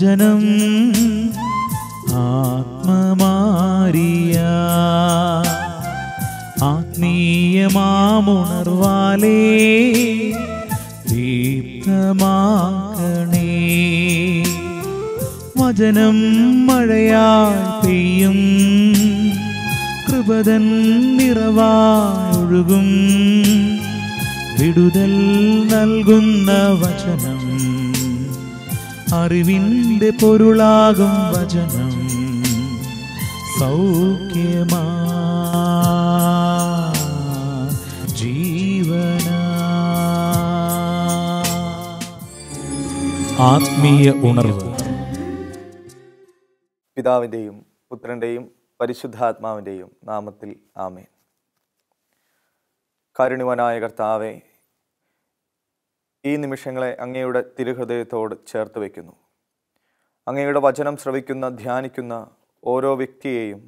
വചനം ആത്മമാരിയ ആത്മീയമാമുണർവാലേ ദീപ്തമാക്കണേ. വചനം മഴയായി പെയ്യും, കൃപതൻ നിറവായൊഴുകും. വിടുതൽ നൽകുന്ന വചനം, അറിവിൻ്റെ പൊരുളാകും വചനം. സൗഖ്യമാ ജീവന. ആത്മീയ ഉണർവ്. പിതാവിൻ്റെയും പുത്രൻ്റെയും പരിശുദ്ധാത്മാവിൻ്റെയും നാമത്തിൽ ആമേൻ. കാരുണ്യവാനായ കർത്താവേ, ഈ നിമിഷങ്ങളെ അങ്ങയുടെ തിരുഹൃദയത്തോട് ചേർത്ത് വയ്ക്കുന്നു. അങ്ങയുടെ വചനം ശ്രവിക്കുന്ന, ധ്യാനിക്കുന്ന ഓരോ വ്യക്തിയെയും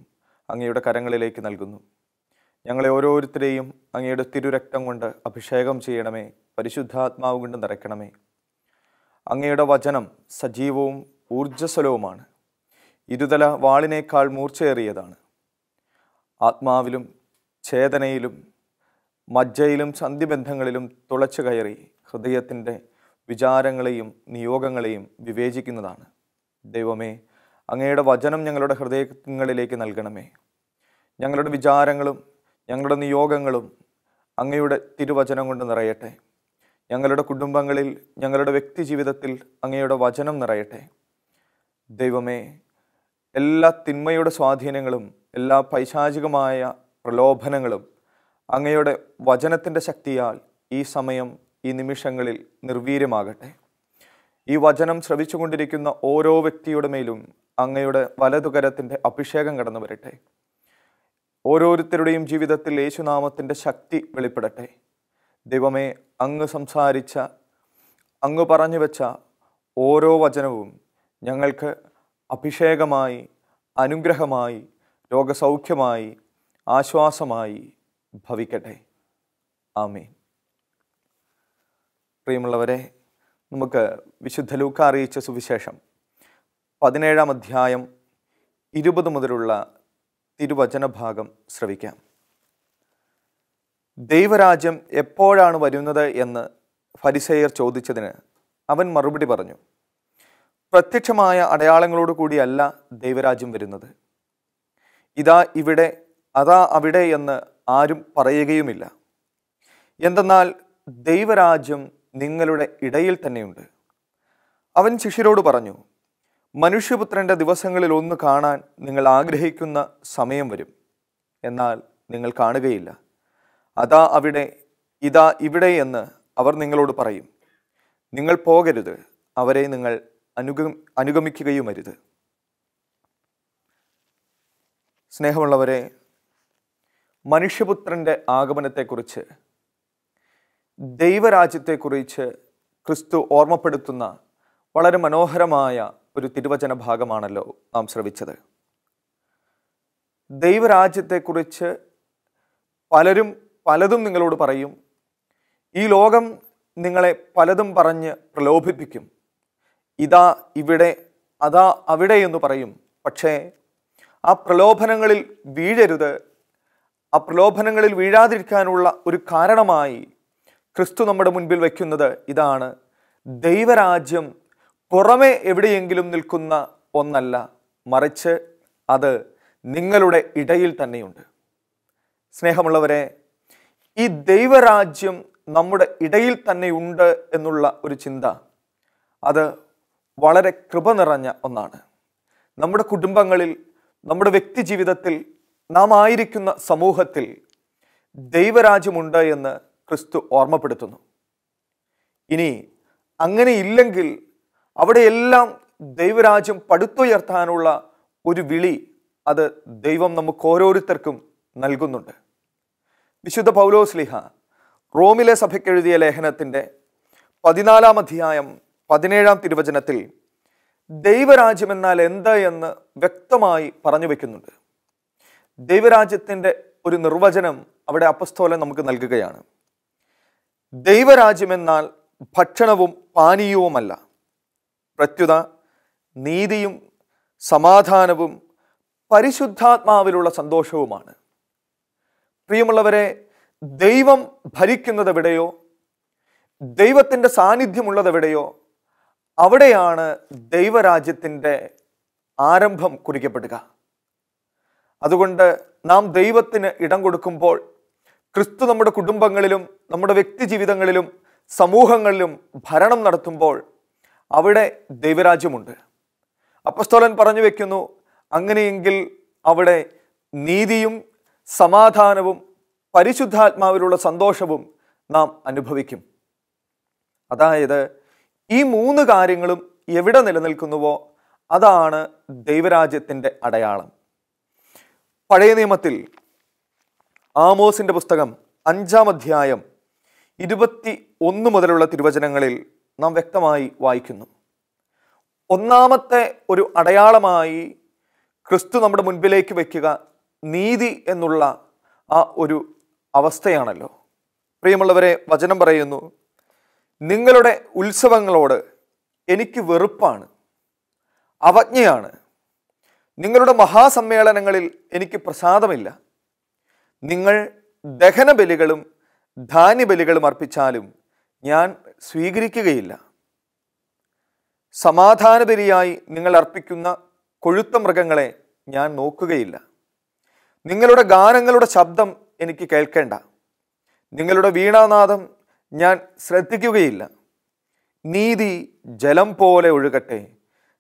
അങ്ങയുടെ കരങ്ങളിലേക്ക് നൽകുന്നു. ഞങ്ങളെ ഓരോരുത്തരെയും അങ്ങയുടെ തിരുരക്തം കൊണ്ട് അഭിഷേകം ചെയ്യണമേ. പരിശുദ്ധാത്മാവ് കൊണ്ട് നിറയ്ക്കണമേ. അങ്ങയുടെ വചനം സജീവവും ഊർജ്ജസ്വലവുമാണ്. ഇരുതല വാളിനേക്കാൾ മൂർച്ചയേറിയതാണ്. ആത്മാവിലും ചേതനയിലും മജ്ജയിലും സന്ധിബന്ധങ്ങളിലും തുളച്ചു കയറി ഹൃദയത്തിൻ്റെ വിചാരങ്ങളെയും നിയോഗങ്ങളെയും വിവേചിക്കുന്നതാണ്. ദൈവമേ, അങ്ങയുടെ വചനം ഞങ്ങളുടെ ഹൃദയങ്ങളിലേക്ക് നൽകണമേ. ഞങ്ങളുടെ വിചാരങ്ങളും ഞങ്ങളുടെ നിയോഗങ്ങളും അങ്ങയുടെ തിരുവചനം കൊണ്ട് നിറയട്ടെ. ഞങ്ങളുടെ കുടുംബങ്ങളിൽ, ഞങ്ങളുടെ വ്യക്തി ജീവിതത്തിൽ അങ്ങയുടെ വചനം നിറയട്ടെ. ദൈവമേ, എല്ലാ തിന്മയുടെ സ്വാധീനങ്ങളും എല്ലാ പൈശാചികമായ പ്രലോഭനങ്ങളും അങ്ങയുടെ വചനത്തിൻ്റെ ശക്തിയാൽ ഈ സമയം, ഈ നിമിഷങ്ങളിൽ നിർവീര്യമാകട്ടെ. ഈ വചനം ശ്രവിച്ചുകൊണ്ടിരിക്കുന്ന ഓരോ വ്യക്തിയുടെ മേലും അങ്ങയുടെ വലതുകരത്തിൻ്റെ അഭിഷേകം കടന്നു വരട്ടെ. ഓരോരുത്തരുടെയും ജീവിതത്തിൽ യേശുനാമത്തിൻ്റെ ശക്തി വെളിപ്പെടട്ടെ. ദൈവമേ, അങ്ങ് സംസാരിച്ച, അങ്ങ് പറഞ്ഞു വെച്ച ഓരോ വചനവും ഞങ്ങൾക്ക് അഭിഷേകമായി, അനുഗ്രഹമായി, രോഗസൗഖ്യമായി, ആശ്വാസമായി ഭവിക്കട്ടെ. ആമേൻ. പ്രിയമുള്ളവരെ, നമുക്ക് വിശുദ്ധ ലൂക്ക അറിയിച്ച സുവിശേഷം 17-ാം അധ്യായം 20 മുതലുള്ള തിരുവചന ഭാഗം ശ്രവിക്കാം. ദൈവരാജ്യം എപ്പോഴാണ് വരുന്നത് എന്ന് ഫരിസേയർ ചോദിച്ചതിന് അവൻ മറുപടി പറഞ്ഞു, പ്രത്യക്ഷമായ അടയാളങ്ങളോട് കൂടിയല്ല ദൈവരാജ്യം വരുന്നത്. ഇതാ ഇവിടെ, അതാ അവിടെ എന്ന് ആരും പറയുകയുമില്ല. എന്തെന്നാൽ ദൈവരാജ്യം നിങ്ങളുടെ ഇടയിൽ തന്നെയുണ്ട്. അവൻ ശിഷ്യരോട് പറഞ്ഞു, മനുഷ്യപുത്രൻ്റെ ദിവസങ്ങളിൽ ഒന്ന് കാണാൻ നിങ്ങൾ ആഗ്രഹിക്കുന്ന സമയം വരും, എന്നാൽ നിങ്ങൾ കാണുകയില്ല. അതാ അവിടെ, ഇതാ ഇവിടെ എന്ന് അവർ നിങ്ങളോട് പറയും. നിങ്ങൾ പോകരുത്, അവരെ നിങ്ങൾ അനുഗമിക്കുകയുമരുത്. സ്നേഹമുള്ളവരെ, മനുഷ്യപുത്രൻ്റെ ആഗമനത്തെക്കുറിച്ച്, ദൈവരാജ്യത്തെക്കുറിച്ച് ക്രിസ്തു ഓർമ്മപ്പെടുത്തുന്ന വളരെ മനോഹരമായ ഒരു തിരുവചന ഭാഗമാണല്ലോ നാം ശ്രവിച്ചത്. ദൈവരാജ്യത്തെക്കുറിച്ച് പലതും നിങ്ങളോട് പറയും. ഈ ലോകം നിങ്ങളെ പലതും പറഞ്ഞ് പ്രലോഭിപ്പിക്കും. ഇതാ ഇവിടെ, അതാ അവിടെ എന്ന് പറയും. പക്ഷേ ആ പ്രലോഭനങ്ങളിൽ വീഴരുത്. ആ പ്രലോഭനങ്ങളിൽ വീഴാതിരിക്കാനുള്ള ഒരു കാരണമായി ക്രിസ്തു നമ്മുടെ മുൻപിൽ വയ്ക്കുന്നത് ഇതാണ്: ദൈവരാജ്യം പുറമെ എവിടെയെങ്കിലും നിൽക്കുന്ന ഒന്നല്ല, മറിച്ച് അത് നിങ്ങളുടെ ഇടയിൽ തന്നെയുണ്ട്. സ്നേഹമുള്ളവരെ, ഈ ദൈവരാജ്യം നമ്മുടെ ഇടയിൽ തന്നെയുണ്ട് എന്നുള്ള ഒരു ചിന്ത, അത് വളരെ കൃപ നിറഞ്ഞ ഒന്നാണ്. നമ്മുടെ കുടുംബങ്ങളിൽ, നമ്മുടെ വ്യക്തി ജീവിതത്തിൽ, നാം ആയിരിക്കുന്ന സമൂഹത്തിൽ ദൈവരാജ്യമുണ്ട് എന്ന് ക്രിസ്തു ഓർമ്മപ്പെടുത്തുന്നു. ഇനി അങ്ങനെ ഇല്ലെങ്കിൽ അവിടെയെല്ലാം ദൈവരാജ്യം പടുത്തുയർത്താനുള്ള ഒരു വിളി അത് ദൈവം നമുക്ക് ഓരോരുത്തർക്കും നൽകുന്നുണ്ട്. വിശുദ്ധ പൗലോസ്ലീഹ റോമിലെ സഭയ്ക്ക് എഴുതിയ ലേഖനത്തിൻ്റെ 14-ാം അധ്യായം 17-ാം തിരുവചനത്തിൽ ദൈവരാജ്യം എന്നാൽ എന്ത് എന്ന് വ്യക്തമായി പറഞ്ഞു വയ്ക്കുന്നുണ്ട്. ദൈവരാജ്യത്തിൻ്റെ ഒരു നിർവചനം അവിടെ അപ്പസ്തോലൻ നമുക്ക് നൽകുകയാണ്. ദൈവരാജ്യം എന്നാൽ ഭക്ഷണവും പാനീയവുമല്ല, പ്രത്യുത നീതിയും സമാധാനവും പരിശുദ്ധാത്മാവിലുള്ള സന്തോഷവുമാണ്. പ്രിയമുള്ളവരെ, ദൈവം ഭരിക്കുന്നത് എവിടെയോ, ദൈവത്തിൻ്റെ സാന്നിധ്യമുള്ളത് എവിടെയോ, അവിടെയാണ് ദൈവരാജ്യത്തിൻ്റെ ആരംഭം കുറിക്കപ്പെടുക. അതുകൊണ്ട് നാം ദൈവത്തിന് ഇടം കൊടുക്കുമ്പോൾ, ക്രിസ്തു നമ്മുടെ കുടുംബങ്ങളിലും നമ്മുടെ വ്യക്തി ജീവിതങ്ങളിലും സമൂഹങ്ങളിലും ഭരണം നടത്തുമ്പോൾ അവിടെ ദൈവരാജ്യമുണ്ട്. അപ്പസ്തോലൻ പറഞ്ഞു വെക്കുന്നു, അങ്ങനെയെങ്കിൽ അവിടെ നീതിയും സമാധാനവും പരിശുദ്ധാത്മാവിലുള്ള സന്തോഷവും നാം അനുഭവിക്കും. അതായത് ഈ 3 കാര്യങ്ങളും എവിടെ നിലനിൽക്കുന്നുവോ അതാണ് ദൈവരാജ്യത്തിൻ്റെ അടയാളം. പഴയ നിയമത്തിൽ ആമോസിൻ്റെ പുസ്തകം 5-ാം അധ്യായം 21 മുതലുള്ള തിരുവചനങ്ങളിൽ നാം വ്യക്തമായി വായിക്കുന്നു. ഒന്നാമത്തെ ഒരു അടയാളമായി ക്രിസ്തു നമ്മുടെ മുൻപിലേക്ക് വയ്ക്കുക നീതി എന്നുള്ള ആ ഒരു അവസ്ഥയാണല്ലോ. പ്രിയമുള്ളവരെ, വചനം പറയുന്നു, നിങ്ങളുടെ ഉത്സവങ്ങളോട് എനിക്ക് വെറുപ്പാണ്, അവജ്ഞയാണ്. നിങ്ങളുടെ മഹാസമ്മേളനങ്ങളിൽ എനിക്ക് പ്രസാദമില്ല. നിങ്ങൾ ദഹനബലികളും ധാന്യബലികളും അർപ്പിച്ചാലും ഞാൻ സ്വീകരിക്കുകയില്ല. സമാധാനബലിയായി നിങ്ങൾ അർപ്പിക്കുന്ന കൊഴുത്ത മൃഗങ്ങളെ ഞാൻ നോക്കുകയില്ല. നിങ്ങളുടെ ഗാനങ്ങളുടെ ശബ്ദം എനിക്ക് കേൾക്കേണ്ട. നിങ്ങളുടെ വീണാനാദം ഞാൻ ശ്രദ്ധിക്കുകയില്ല. നീതി ജലം പോലെ ഒഴുകട്ടെ,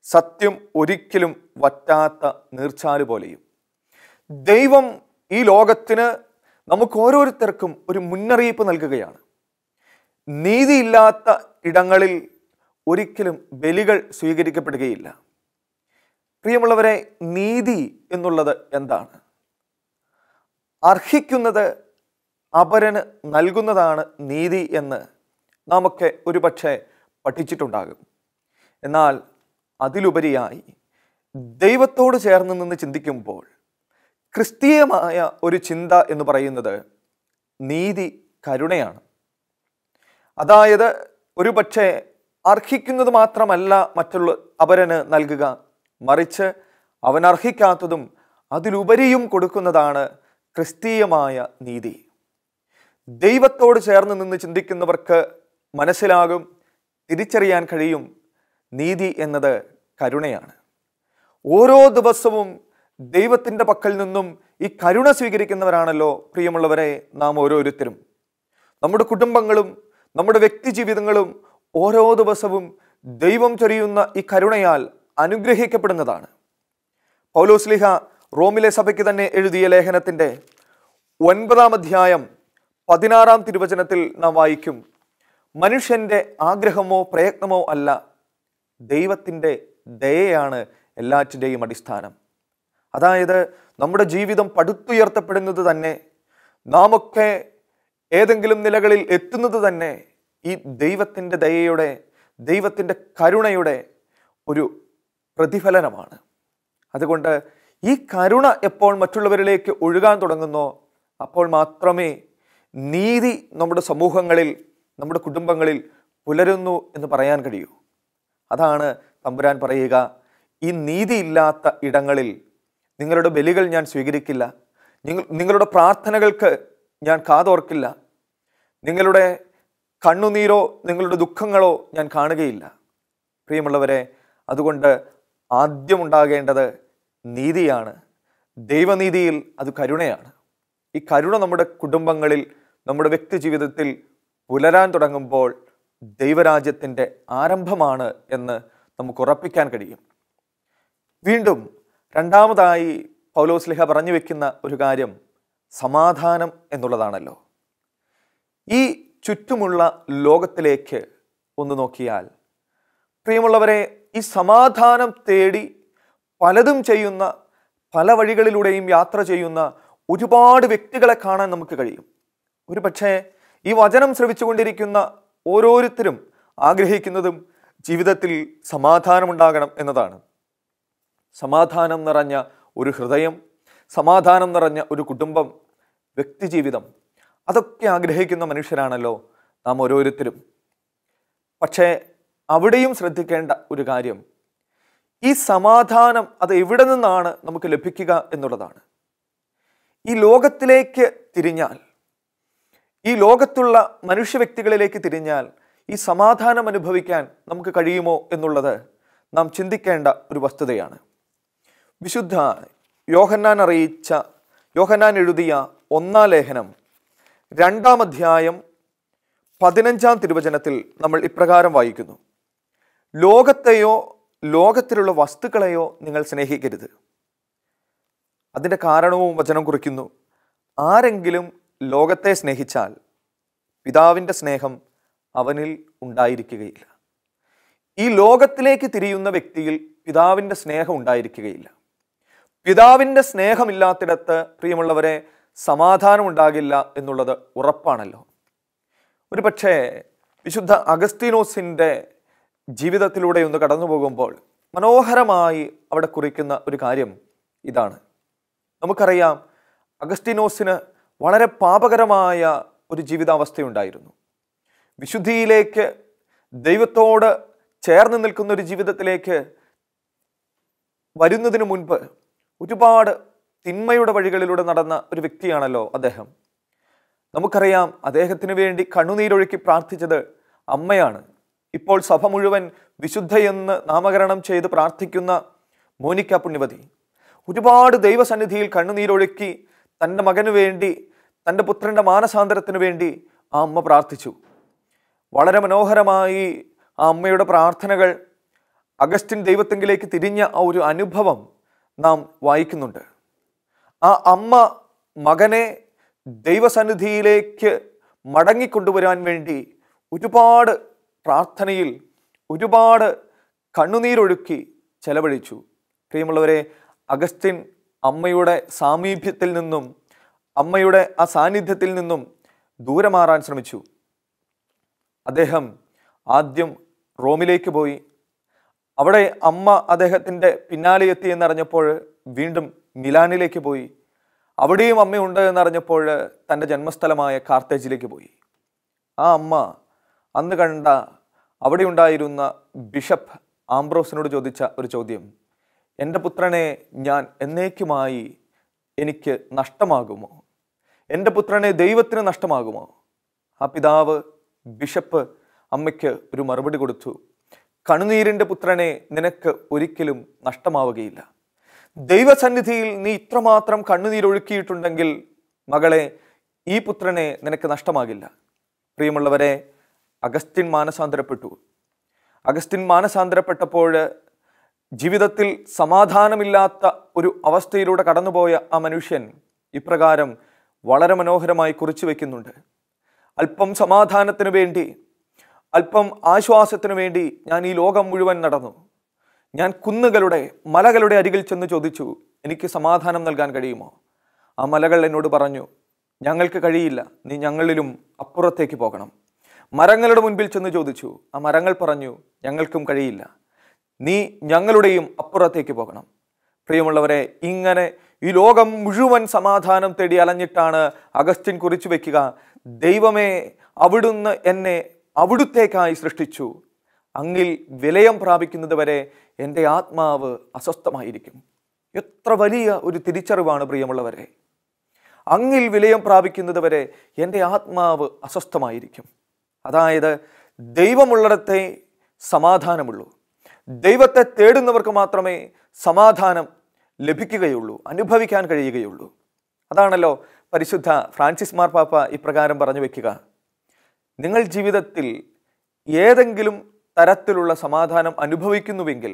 സത്യം ഒരിക്കലും വറ്റാത്ത നീർച്ചാല് പോലെയും. ദൈവം ഈ ലോകത്തിന് നമുക്ക് ഓരോരുത്തർക്കും ഒരു മുന്നറിയിപ്പ് നൽകുകയാണ്. നീതിയില്ലാത്ത ഇടങ്ങളിൽ ഒരിക്കലും ബലികൾ സ്വീകരിക്കപ്പെടുകയില്ല. പ്രിയമുള്ളവരെ, നീതി എന്നുള്ളത് എന്താണ്? അർഹിക്കുന്നത് അപരന് നൽകുന്നതാണ് നീതി എന്ന് നാമൊക്കെ ഒരുപക്ഷെ പഠിച്ചിട്ടുണ്ടാകും. എന്നാൽ അതിലുപരിയായി ദൈവത്തോട് ചേർന്ന് നിന്ന് ചിന്തിക്കുമ്പോൾ ക്രിസ്തീയമായ ഒരു ചിന്ത എന്ന് പറയുന്നത് നീതി കരുണയാണ്. അതായത് ഒരുപക്ഷെ അർഹിക്കുന്നത് മാത്രമല്ല മറ്റുള്ള അപരന് നൽകുക, മറിച്ച് അവൻ അർഹിക്കാത്തതും അതിലുപരിയും കൊടുക്കുന്നതാണ് ക്രിസ്തീയമായ നീതി. ദൈവത്തോട് ചേർന്ന് നിന്ന് ചിന്തിക്കുന്നവർക്ക് മനസ്സിലാകും, തിരിച്ചറിയാൻ കഴിയും, നീതി എന്നത് കരുണയാണ്. ഓരോ ദിവസവും ദൈവത്തിൻ്റെ പക്കൽ നിന്നും ഈ കരുണ സ്വീകരിക്കുന്നവരാണല്ലോ പ്രിയമുള്ളവരെ നാം ഓരോരുത്തരും. നമ്മുടെ കുടുംബങ്ങളും നമ്മുടെ വ്യക്തി ജീവിതങ്ങളും ഓരോ ദിവസവും ദൈവം ചൊരിയുന്ന ഈ കരുണയാൽ അനുഗ്രഹിക്കപ്പെടുന്നതാണ്. പൗലോസ്ലീഹ റോമിലെ സഭയ്ക്ക് തന്നെ എഴുതിയ ലേഖനത്തിൻ്റെ 9-ാം അധ്യായം 16-ാം തിരുവചനത്തിൽ നാം വായിക്കും, മനുഷ്യൻ്റെ ആഗ്രഹമോ പ്രയത്നമോ അല്ല, ദൈവത്തിൻ്റെ ദയയാണ് എല്ലാറ്റിൻ്റെയും അടിസ്ഥാനം. അതായത് നമ്മുടെ ജീവിതം പടുത്തുയർത്തപ്പെടുന്നത് തന്നെ, നാമൊക്കെ ഏതെങ്കിലും നിലകളിൽ എത്തുന്നത് തന്നെ ഈ ദൈവത്തിൻ്റെ ദയയുടെ, ദൈവത്തിൻ്റെ കരുണയുടെ ഒരു പ്രതിഫലനമാണ്. അതുകൊണ്ട് ഈ കരുണ എപ്പോൾ മറ്റുള്ളവരിലേക്ക് ഒഴുകാൻ തുടങ്ങുന്നോ അപ്പോൾ മാത്രമേ നീതി നമ്മുടെ സമൂഹങ്ങളിൽ, നമ്മുടെ കുടുംബങ്ങളിൽ പുലരുന്നു എന്ന് പറയാൻ കഴിയൂ. അതാണ് തമ്പുരാൻ പറയുക, ഈ നീതിയില്ലാത്ത ഇടങ്ങളിൽ നിങ്ങളുടെ ബലികൾ ഞാൻ സ്വീകരിക്കില്ല, നിങ്ങളുടെ പ്രാർത്ഥനകൾക്ക് ഞാൻ കാതോർക്കില്ല, നിങ്ങളുടെ കണ്ണുനീരോ നിങ്ങളുടെ ദുഃഖങ്ങളോ ഞാൻ കാണുകയില്ല. പ്രിയമുള്ളവരെ, അതുകൊണ്ട് ആദ്യമുണ്ടാകേണ്ടത് നീതിയാണ്. ദൈവനീതിയിൽ അത് കരുണയാണ്. ഈ കരുണ നമ്മുടെ കുടുംബങ്ങളിൽ, നമ്മുടെ വ്യക്തി ജീവിതത്തിൽ പുലരാൻ തുടങ്ങുമ്പോൾ ദൈവരാജ്യത്തിൻ്റെ ആരംഭമാണ് എന്ന് നമുക്ക് ഉറപ്പിക്കാൻ കഴിയും. വീണ്ടും രണ്ടാമതായി പൗലോസ്ലീഹ പറഞ്ഞു വെക്കുന്ന ഒരു കാര്യം സമാധാനം എന്നുള്ളതാണല്ലോ. ഈ ചുറ്റുമുള്ള ലോകത്തിലേക്ക് ഒന്ന് നോക്കിയാൽ പ്രിയമുള്ളവരെ, ഈ സമാധാനം തേടി പലതും ചെയ്യുന്ന, പല വഴികളിലൂടെയും യാത്ര ചെയ്യുന്ന ഒരുപാട് വ്യക്തികളെ കാണാൻ നമുക്ക് കഴിയും. ഒരു പക്ഷേ ഈ വചനം ശ്രവിച്ചുകൊണ്ടിരിക്കുന്ന ഓരോരുത്തരും ആഗ്രഹിക്കുന്നതും ജീവിതത്തിൽ സമാധാനമുണ്ടാകണം എന്നതാണ്. സമാധാനം നിറഞ്ഞ ഒരു ഹൃദയം, സമാധാനം നിറഞ്ഞ ഒരു കുടുംബം, വ്യക്തിജീവിതം, അതൊക്കെ ആഗ്രഹിക്കുന്ന മനുഷ്യരാണല്ലോ നാം ഓരോരുത്തരും. പക്ഷേ അവിടെയും ശ്രദ്ധിക്കേണ്ട ഒരു കാര്യം, ഈ സമാധാനം അത് എവിടെ നിന്നാണ് നമുക്ക് ലഭിക്കുക എന്നുള്ളതാണ്. ഈ ലോകത്തിലേക്ക് തിരിഞ്ഞാൽ, ഈ ലോകത്തുള്ള മനുഷ്യ വ്യക്തികളിലേക്ക് തിരിഞ്ഞാൽ ഈ സമാധാനം അനുഭവിക്കാൻ നമുക്ക് കഴിയുമോ എന്നുള്ളത് നാം ചിന്തിക്കേണ്ട ഒരു വസ്തുതയാണ്. വിശുദ്ധ യോഹന്നാൻ എഴുതിയ 1-ാം ലേഖനം 2-ാം അധ്യായം 15-ാം തിരുവചനത്തിൽ നമ്മൾ ഇപ്രകാരം വായിക്കുന്നു: ലോകത്തെയോ ലോകത്തിലുള്ള വസ്തുക്കളെയോ നിങ്ങൾ സ്നേഹിക്കരുത്. അതിൻ്റെ കാരണവും വചനം കുറിക്കുന്നു: ആരെങ്കിലും ലോകത്തെ സ്നേഹിച്ചാൽ പിതാവിൻ്റെ സ്നേഹം അവനിൽ ഉണ്ടായിരിക്കുകയില്ല. ഈ ലോകത്തിലേക്ക് തിരിയുന്ന വ്യക്തിയിൽ പിതാവിൻ്റെ സ്നേഹം ഉണ്ടായിരിക്കുകയില്ല. പിതാവിൻ്റെ സ്നേഹമില്ലാത്തിടത്ത് പ്രിയമുള്ളവരെ സമാധാനം ഉണ്ടാകില്ല എന്നുള്ളത് ഉറപ്പാണല്ലോ. ഒരു പക്ഷേ വിശുദ്ധ അഗസ്തീനോസിൻ്റെ ജീവിതത്തിലൂടെ ഒന്ന് കടന്നു പോകുമ്പോൾ മനോഹരമായി അവിടെ കുറിക്കുന്ന ഒരു കാര്യം ഇതാണ്. നമുക്കറിയാം, അഗസ്തീനോസിന് വളരെ പാപകരമായ ഒരു ജീവിതാവസ്ഥയുണ്ടായിരുന്നു. വിശുദ്ധിയിലേക്ക്, ദൈവത്തോട് ചേർന്ന് നിൽക്കുന്ന ഒരു ജീവിതത്തിലേക്ക് വരുന്നതിന് മുൻപ് ഒരുപാട് തിന്മയുടെ വഴികളിലൂടെ നടന്ന ഒരു വ്യക്തിയാണല്ലോ അദ്ദേഹം. നമുക്കറിയാം, അദ്ദേഹത്തിന് വേണ്ടി കണ്ണുനീരൊഴുക്കി പ്രാർത്ഥിച്ചത് അമ്മയാണ്. ഇപ്പോൾ സഭ മുഴുവൻ വിശുദ്ധയെന്ന് നാമകരണം ചെയ്ത് പ്രാർത്ഥിക്കുന്ന മോനിക്ക പുണ്യവതി ഒരുപാട് ദൈവസന്നിധിയിൽ കണ്ണുനീരൊഴുക്കി തൻ്റെ മകന് വേണ്ടി, തൻ്റെ പുത്രൻ്റെ മാനസാന്തരത്തിന് വേണ്ടി ആ അമ്മ പ്രാർത്ഥിച്ചു. വളരെ മനോഹരമായി ആ അമ്മയുടെ പ്രാർത്ഥനകൾ, അഗസ്റ്റിൻ ദൈവത്തെങ്കിലേക്ക് തിരിഞ്ഞ ആ ഒരു അനുഭവം നാം വായിക്കുന്നുണ്ട്. ആ അമ്മ മകനെ ദൈവസന്നിധിയിലേക്ക് മടങ്ങിക്കൊണ്ടുവരാൻ വേണ്ടി ഒരുപാട് പ്രാർത്ഥനയിൽ, ഒരുപാട് കണ്ണുനീരൊഴുക്കി ചെലവഴിച്ചു. പ്രിയമുള്ളവരെ, അഗസ്റ്റിൻ അമ്മയുടെ സാമീപ്യത്തിൽ നിന്നും, അമ്മയുടെ ആ സാന്നിധ്യത്തിൽ നിന്നും ദൂരെ മാറാൻ ശ്രമിച്ചു. അദ്ദേഹം ആദ്യം റോമിലേക്ക് പോയി. അവിടെ അമ്മ അദ്ദേഹത്തിൻ്റെ പിന്നാലെ എത്തി എന്നറിഞ്ഞപ്പോൾ വീണ്ടും മിലാനിലേക്ക് പോയി. അവിടെയും അമ്മയുണ്ട് എന്നറിഞ്ഞപ്പോൾ തൻ്റെ ജന്മസ്ഥലമായ കാർത്തേജിലേക്ക് പോയി. ആ അമ്മ അന്ന് കണ്ട അവിടെ ഉണ്ടായിരുന്ന ബിഷപ്പ് ആംബ്രോസിനോട് ചോദിച്ച ഒരു ചോദ്യം: എൻ്റെ പുത്രനെ ഞാൻ എന്നേക്കുമായി എനിക്ക് നഷ്ടമാകുമോ? എൻ്റെ പുത്രനെ ദൈവത്തിന് നഷ്ടമാകുമോ? ആ പിതാവ്, ബിഷപ്പ് അമ്മയ്ക്ക് ഒരു മറുപടി കൊടുത്തു: കണ്ണുനീരിൻ്റെ പുത്രനെ നിനക്ക് ഒരിക്കലും നഷ്ടമാവുകയില്ല. ദൈവസന്നിധിയിൽ നീ ഇത്രമാത്രം കണ്ണുനീരൊഴുക്കിയിട്ടുണ്ടെങ്കിൽ മകളെ, ഈ പുത്രനെ നിനക്ക് നഷ്ടമാകില്ല. പ്രിയമുള്ളവരെ, അഗസ്റ്റിൻ മാനസാന്തരപ്പെട്ടു. അഗസ്റ്റിൻ മാനസാന്തരപ്പെട്ടപ്പോൾ ജീവിതത്തിൽ സമാധാനമില്ലാത്ത ഒരു അവസ്ഥയിലൂടെ കടന്നുപോയ ആ മനുഷ്യൻ ഇപ്രകാരം വളരെ മനോഹരമായി കുറിച്ചു വയ്ക്കുന്നുണ്ട്: അല്പം സമാധാനത്തിന് വേണ്ടി, അല്പം ആശ്വാസത്തിനു വേണ്ടി ഞാൻ ഈ ലോകം മുഴുവൻ നടന്നു. ഞാൻ കുന്നുകളുടെ, മലകളുടെ അരികിൽ ചെന്ന് ചോദിച്ചു, എനിക്ക് സമാധാനം നൽകാൻ കഴിയുമോ? ആ മലകൾ എന്നോട് പറഞ്ഞു, ഞങ്ങൾക്ക് കഴിയില്ല, നീ ഞങ്ങളിലും അപ്പുറത്തേക്ക് പോകണം. മരങ്ങളുടെ മുൻപിൽ ചെന്ന് ചോദിച്ചു. ആ മരങ്ങൾ പറഞ്ഞു, ഞങ്ങൾക്കും കഴിയില്ല, നീ ഞങ്ങളുടെയും അപ്പുറത്തേക്ക് പോകണം. പ്രിയമുള്ളവരെ, ഇങ്ങനെ ഈ ലോകം മുഴുവൻ സമാധാനം തേടി അലഞ്ഞിട്ടാണ് അഗസ്റ്റിൻ കുറിച്ചു വയ്ക്കുക: ദൈവമേ, അവിടുന്ന് എന്നെ അവിടുത്തേക്കായി സൃഷ്ടിച്ചു. അങ്ങിൽ വിലയം പ്രാപിക്കുന്നത് വരെ എൻ്റെ ആത്മാവ് അസ്വസ്ഥമായിരിക്കും. എത്ര വലിയ ഒരു തിരിച്ചറിവാണ് പ്രിയമുള്ളവരെ! അങ്ങിൽ വിലയം പ്രാപിക്കുന്നത് വരെ എൻ്റെ ആത്മാവ് അസ്വസ്ഥമായിരിക്കും. അതായത് ദൈവമുള്ളിടത്തെ സമാധാനമുള്ളൂ. ദൈവത്തെ തേടുന്നവർക്ക് മാത്രമേ സമാധാനം ലഭിക്കുകയുള്ളൂ, അനുഭവിക്കാൻ കഴിയുകയുള്ളൂ. അതാണല്ലോ പരിശുദ്ധ ഫ്രാൻസിസ് മാർപ്പാപ്പ ഇപ്രകാരം പറഞ്ഞു വയ്ക്കുക: നിങ്ങൾ ജീവിതത്തിൽ ഏതെങ്കിലും തരത്തിലുള്ള സമാധാനം അനുഭവിക്കുന്നുവെങ്കിൽ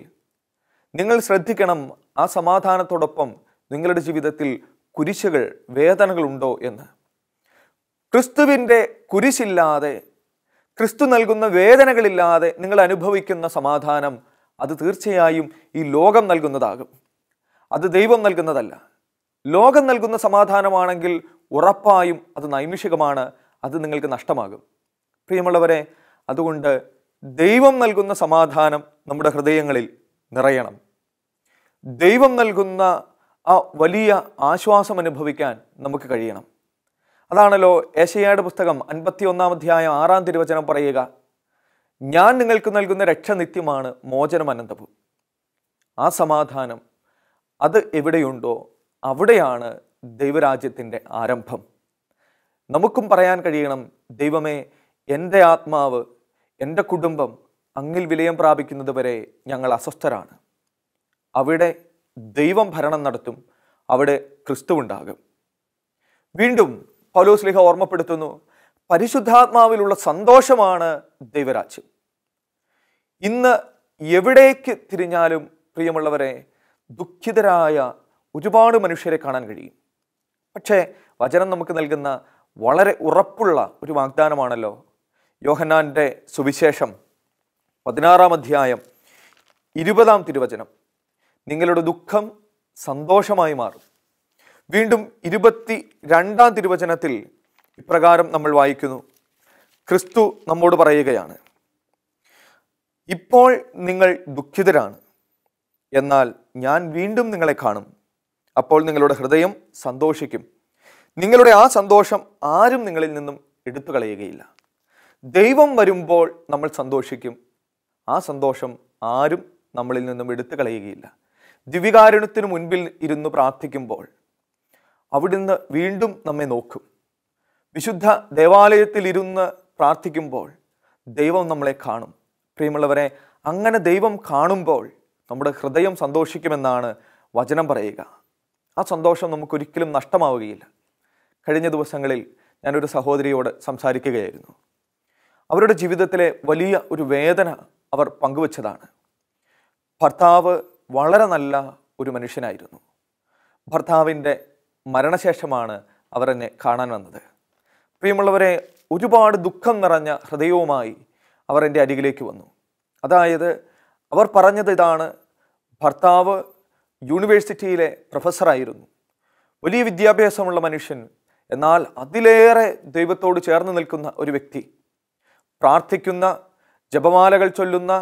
നിങ്ങൾ ശ്രദ്ധിക്കണം, ആ സമാധാനത്തോടൊപ്പം നിങ്ങളുടെ ജീവിതത്തിൽ കുരിശുകൾ, വേദനകളുണ്ടോ എന്ന്. ക്രിസ്തുവിൻ്റെ കുരിശില്ലാതെ, ക്രിസ്തു നൽകുന്ന വേദനകളില്ലാതെ നിങ്ങൾ അനുഭവിക്കുന്ന സമാധാനം അത് തീർച്ചയായും ഈ ലോകം നൽകുന്നതാകും. അത് ദൈവം നൽകുന്നതല്ല. ലോകം നൽകുന്ന സമാധാനമാണെങ്കിൽ ഉറപ്പായും അത് നൈമിഷികമാണ്, അത് നിങ്ങൾക്ക് നഷ്ടമാകും. പ്രിയമുള്ളവരെ, അതുകൊണ്ട് ദൈവം നൽകുന്ന സമാധാനം നമ്മുടെ ഹൃദയങ്ങളിൽ നിറയണം. ദൈവം നൽകുന്ന ആ വലിയ ആശ്വാസം അനുഭവിക്കാൻ നമുക്ക് കഴിയണം. അതാണല്ലോ യെശയ്യായുടെ പുസ്തകം 51-ാം അധ്യായം 6-ാം തിരുവചനം പറയുക: ഞാൻ നിങ്ങൾക്ക് നൽകുന്ന രക്ഷ നിത്യമാണ്, മോചനം അനന്തവും. ആ സമാധാനം അത് എവിടെയുണ്ടോ അവിടെയാണ് ദൈവരാജ്യത്തിൻ്റെ ആരംഭം. നമുക്കും പറയാൻ കഴിയണം, ദൈവമേ, എൻ്റെ ആത്മാവ്, എൻ്റെ കുടുംബം അങ്ങിൽ വിലയം പ്രാപിക്കുന്നത് വരെ ഞങ്ങൾ അസ്വസ്ഥരാണ്. അവിടെ ദൈവം ഭരണം നടത്തും, അവിടെ ക്രിസ്തുവുണ്ടാകും. വീണ്ടും പൗലോസ്ലീഹ ഓർമ്മപ്പെടുത്തുന്നു, പരിശുദ്ധാത്മാവിലുള്ള സന്തോഷമാണ് ദൈവരാജ്യം. ഇന്ന് എവിടേക്ക് തിരിഞ്ഞാലും പ്രിയമുള്ളവരെ, ദുഃഖിതരായ ഒരുപാട് മനുഷ്യരെ കാണാൻ കഴിയും. പക്ഷേ വചനം നമുക്ക് നൽകുന്ന വളരെ ഉറപ്പുള്ള ഒരു വാഗ്ദാനമാണല്ലോ. യോഹന്നാൻ്റെ സുവിശേഷം 16-ാം അധ്യായം 20-ാം തിരുവചനം, നിങ്ങളുടെ ദുഃഖം സന്തോഷമായി മാറും. വീണ്ടും 22-ാം തിരുവചനത്തിൽ ഇപ്രകാരം നമ്മൾ വായിക്കുന്നു, ക്രിസ്തു നമ്മോട് പറയുകയാണ്, ഇപ്പോൾ നിങ്ങൾ ദുഃഖിതരാണ്, എന്നാൽ ഞാൻ വീണ്ടും നിങ്ങളെ കാണും. അപ്പോൾ നിങ്ങളുടെ ഹൃദയം സന്തോഷിക്കും. നിങ്ങളുടെ ആ സന്തോഷം ആരും നിങ്ങളിൽ നിന്നും എടുത്തു കളയുകയില്ല. ദൈവം വരുമ്പോൾ നമ്മൾ സന്തോഷിക്കും. ആ സന്തോഷം ആരും നമ്മളിൽ നിന്നും എടുത്തു കളയുകയില്ല. ദിവ്യകാരുണ്യത്തിന് മുൻപിൽ ഇരുന്ന് പ്രാർത്ഥിക്കുമ്പോൾ അവിടുന്ന് വീണ്ടും നമ്മെ നോക്കും. വിശുദ്ധ ദേവാലയത്തിൽ ഇരുന്ന് പ്രാർത്ഥിക്കുമ്പോൾ ദൈവം നമ്മളെ കാണും. പ്രിയമുള്ളവരെ, അങ്ങനെ ദൈവം കാണുമ്പോൾ നമ്മുടെ ഹൃദയം സന്തോഷിക്കുമെന്നാണ് വചനം പറയുക. ആ സന്തോഷം നമുക്കൊരിക്കലും നഷ്ടമാവുകയില്ല. കഴിഞ്ഞ ദിവസങ്ങളിൽ ഞാനൊരു സഹോദരിയോട് സംസാരിക്കുകയായിരുന്നു. അവരുടെ ജീവിതത്തിലെ വലിയ ഒരു വേദന അവർ പങ്കുവച്ചതാണ്. ഭർത്താവ് വളരെ നല്ല ഒരു മനുഷ്യനായിരുന്നു. ഭർത്താവിൻ്റെ മരണശേഷമാണ് അവർ എന്നെ കാണാൻ വന്നത്. പ്രിയമുള്ളവരെ, ഒരുപാട് ദുഃഖം നിറഞ്ഞ ഹൃദയവുമായി അവർ എൻ്റെ അരികിലേക്ക് വന്നു. അതായത് അവർ പറഞ്ഞത് ഇതാണ്, ഭർത്താവ് യൂണിവേഴ്സിറ്റിയിലെ പ്രൊഫസറായിരുന്നു, വലിയ വിദ്യാഭ്യാസമുള്ള മനുഷ്യൻ, എന്നാൽ അതിലേറെ ദൈവത്തോട് ചേർന്ന് നിൽക്കുന്ന ഒരു വ്യക്തി, പ്രാർത്ഥിക്കുന്ന, ജപമാലകൾ ചൊല്ലുന്ന,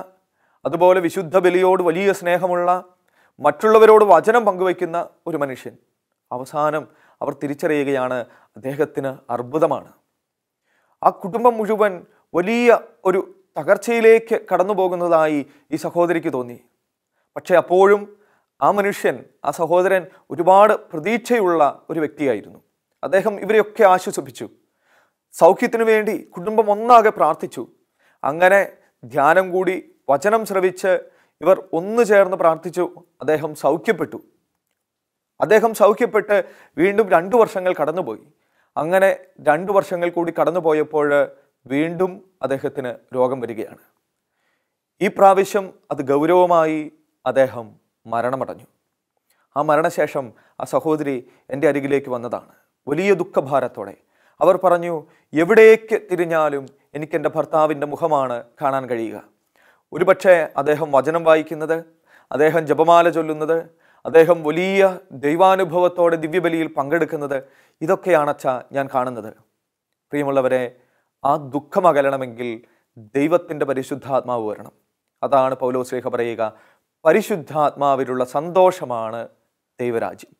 അതുപോലെ വിശുദ്ധ ബലിയോട് വലിയ സ്നേഹമുള്ള, മറ്റുള്ളവരോട് വചനം പങ്കുവയ്ക്കുന്ന ഒരു മനുഷ്യൻ. അവസാനം അവർ തിരിച്ചറിയുകയാണ് അദ്ദേഹത്തിന് അർബുദമാണ്. ആ കുടുംബം മുഴുവൻ വലിയ ഒരു തകർച്ചയിലേക്ക് കടന്നു പോകുന്നതായി ഈ സഹോദരിക്ക് തോന്നി. പക്ഷെ അപ്പോഴും ആ മനുഷ്യൻ, ആ സഹോദരൻ ഒരുപാട് പ്രതീക്ഷയുള്ള ഒരു വ്യക്തിയായിരുന്നു. അദ്ദേഹം ഇവരെയൊക്കെ ആശ്വസിപ്പിച്ചു. സൗഖ്യത്തിനു വേണ്ടി കുടുംബം ഒന്നാകെ പ്രാർത്ഥിച്ചു. അങ്ങനെ ധ്യാനം കൂടി, വചനം ശ്രവിച്ച് ഇവർ ഒന്നു ചേർന്ന് പ്രാർത്ഥിച്ചു. അദ്ദേഹം സൗഖ്യപ്പെട്ടു. അദ്ദേഹം സൗഖ്യപ്പെട്ട് വീണ്ടും 2 വർഷങ്ങൾ കടന്നുപോയി. അങ്ങനെ 2 വർഷങ്ങൾ കൂടി കടന്നുപോയപ്പോൾ വീണ്ടും അദ്ദേഹത്തിന് രോഗം വരികയാണ്. ഈ പ്രാവശ്യം അത് ഗൗരവമായി അദ്ദേഹം മരണമടഞ്ഞു. ആ മരണശേഷം ആ സഹോദരി എൻ്റെ അരികിലേക്ക് വന്നതാണ് വലിയ ദുഃഖഭാരത്തോടെ. അവർ പറഞ്ഞു, എവിടേക്ക് തിരിഞ്ഞാലും എനിക്ക് എൻ്റെ ഭർത്താവിൻ്റെ മുഖമാണ് കാണാൻ കഴിയുക. ഒരുപക്ഷെ അദ്ദേഹം വചനം വായിക്കുന്നത്, അദ്ദേഹം ജപമാല ചൊല്ലുന്നത്, അദ്ദേഹം വലിയ ദൈവാനുഭവത്തോടെ ദിവ്യബലിയിൽ പങ്കെടുക്കുന്നത്, ഇതൊക്കെയാണച്ചാ ഞാൻ കാണുന്നത്. പ്രിയമുള്ളവരെ, ആ ദുഃഖം അകലണമെങ്കിൽ ദൈവത്തിൻ്റെ പരിശുദ്ധാത്മാവ് വരണം. അതാണ് പൗലോസ്ലീഹ പറയുക, പരിശുദ്ധാത്മാവിലുള്ള സന്തോഷമാണ് ദൈവരാജ്യം.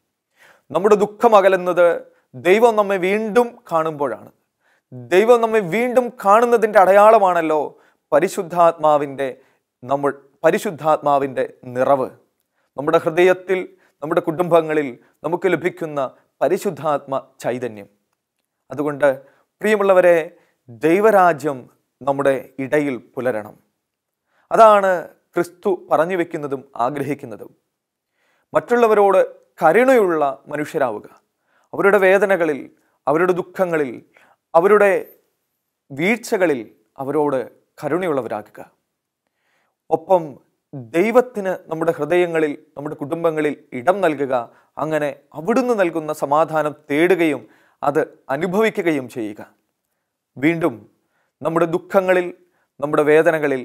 നമ്മുടെ ദുഃഖം അകലുന്നത് ദൈവം നമ്മെ വീണ്ടും കാണുമ്പോഴാണ്. ദൈവം നമ്മെ വീണ്ടും കാണുന്നതിൻ്റെ അടയാളമാണല്ലോ പരിശുദ്ധാത്മാവിൻ്റെ നിറവ്. നമ്മുടെ ഹൃദയത്തിൽ, നമ്മുടെ കുടുംബങ്ങളിൽ നമുക്ക് ലഭിക്കുന്ന പരിശുദ്ധാത്മ ചൈതന്യം. അതുകൊണ്ട് പ്രിയമുള്ളവരെ, ദൈവരാജ്യം നമ്മുടെ ഇടയിൽ പുലരണം. അതാണ് ക്രിസ്തു പറഞ്ഞു വെക്കുന്നതും ആഗ്രഹിക്കുന്നതും. മറ്റുള്ളവരോട് കരുണയുള്ള മനുഷ്യരാവുക. അവരുടെ വേദനകളിൽ, അവരുടെ ദുഃഖങ്ങളിൽ, അവരുടെ വീഴ്ചകളിൽ അവരോട് കരുണയുള്ളവരാക്കുക. ഒപ്പം ദൈവത്തിന് നമ്മുടെ ഹൃദയങ്ങളിൽ, നമ്മുടെ കുടുംബങ്ങളിൽ ഇടം നൽകുക. അങ്ങനെ അവിടുന്ന് നൽകുന്ന സമാധാനം തേടുകയും അത് അനുഭവിക്കുകയും ചെയ്യുക. വീണ്ടും നമ്മുടെ ദുഃഖങ്ങളിൽ, നമ്മുടെ വേദനകളിൽ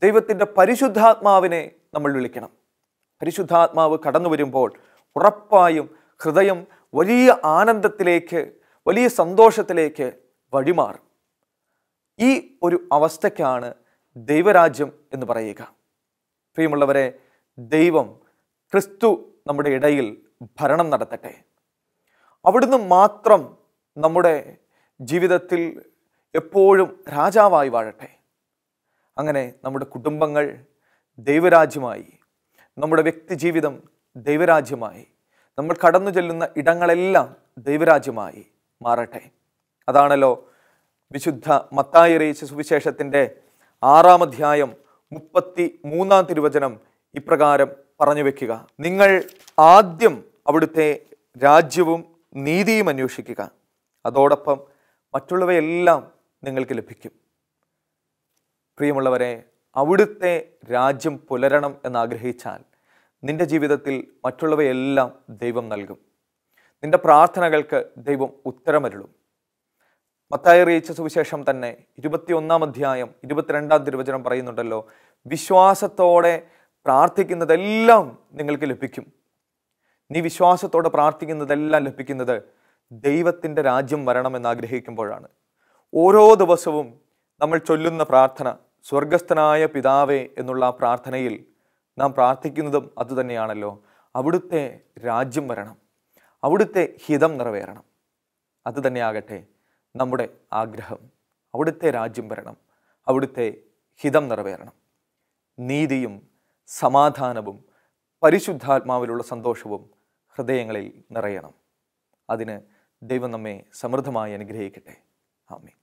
ദൈവത്തിൻ്റെ പരിശുദ്ധാത്മാവിനെ നമ്മൾ വിളിക്കണം. പരിശുദ്ധാത്മാവ് കടന്നു വരുമ്പോൾ ഉറപ്പായും ഹൃദയം വലിയ ആനന്ദത്തിലേക്ക്, വലിയ സന്തോഷത്തിലേക്ക് വഴിമാറും. ഈ ഒരു അവസ്ഥയ്ക്കാണ് ദൈവരാജ്യം എന്ന് പറയുക. പ്രിയമുള്ളവരെ, ദൈവം, ക്രിസ്തു നമ്മുടെ ഇടയിൽ ഭരണം നടത്തട്ടെ. അവിടുന്ന് മാത്രം നമ്മുടെ ജീവിതത്തിൽ എപ്പോഴും രാജാവായി വാഴട്ടെ. അങ്ങനെ നമ്മുടെ കുടുംബങ്ങൾ ദൈവരാജ്യമായി, നമ്മുടെ വ്യക്തി ജീവിതം ദൈവരാജ്യമായി, നമ്മൾ കടന്നു ചെല്ലുന്ന ഇടങ്ങളെല്ലാം ദൈവരാജ്യമായി മാറട്ടെ. അതാണല്ലോ വിശുദ്ധ മത്തായി അറിയിച്ച സുവിശേഷത്തിൻ്റെ 6-ാം അധ്യായം 33-ാം തിരുവചനം ഇപ്രകാരം പറഞ്ഞു വെക്കുക: നിങ്ങൾ ആദ്യം അവിടുത്തെ രാജ്യവും നീതിയും അന്വേഷിക്കുക, അതോടൊപ്പം മറ്റുള്ളവയെല്ലാം നിങ്ങൾക്ക് ലഭിക്കും. പ്രിയമുള്ളവരെ, അവിടുത്തെ രാജ്യം പുലരണം എന്നാഗ്രഹിച്ചാൽ നിന്റെ ജീവിതത്തിൽ മറ്റുള്ളവയെല്ലാം ദൈവം നൽകും. നിന്റെ പ്രാർത്ഥനകൾക്ക് ദൈവം ഉത്തരമരുളും. മത്തായി അറിയിച്ച സുവിശേഷം തന്നെ 21-ാം അധ്യായം 22-ാം തിരുവചനം പറയുന്നുണ്ടല്ലോ, വിശ്വാസത്തോടെ പ്രാർത്ഥിക്കുന്നതെല്ലാം നിങ്ങൾക്ക് ലഭിക്കും. നീ വിശ്വാസത്തോടെ പ്രാർത്ഥിക്കുന്നതെല്ലാം ലഭിക്കുന്നത് ദൈവത്തിൻ്റെ രാജ്യം വരണമെന്ന് ആഗ്രഹിക്കുമ്പോഴാണ്. ഓരോ ദിവസവും നമ്മൾ ചൊല്ലുന്ന പ്രാർത്ഥന, സ്വർഗസ്ഥനായ പിതാവേ എന്നുള്ള ആ പ്രാർത്ഥനയിൽ നാം പ്രാർത്ഥിക്കുന്നതും അതുതന്നെയാണല്ലോ. അവിടുത്തെ രാജ്യം വരണം, അവിടുത്തെ ഹിതം നിറവേറണം. അതുതന്നെയാകട്ടെ നമ്മുടെ ആഗ്രഹം. അവിടുത്തെ രാജ്യം വരണം, അവിടുത്തെ ഹിതം നിറവേറണം. നീതിയും സമാധാനവും പരിശുദ്ധാത്മാവിലുള്ള സന്തോഷവും ഹൃദയങ്ങളിൽ നിറയണം. അതിന് ദൈവം നമ്മെ സമൃദ്ധമായി അനുഗ്രഹിക്കട്ടെ. ആമേൻ.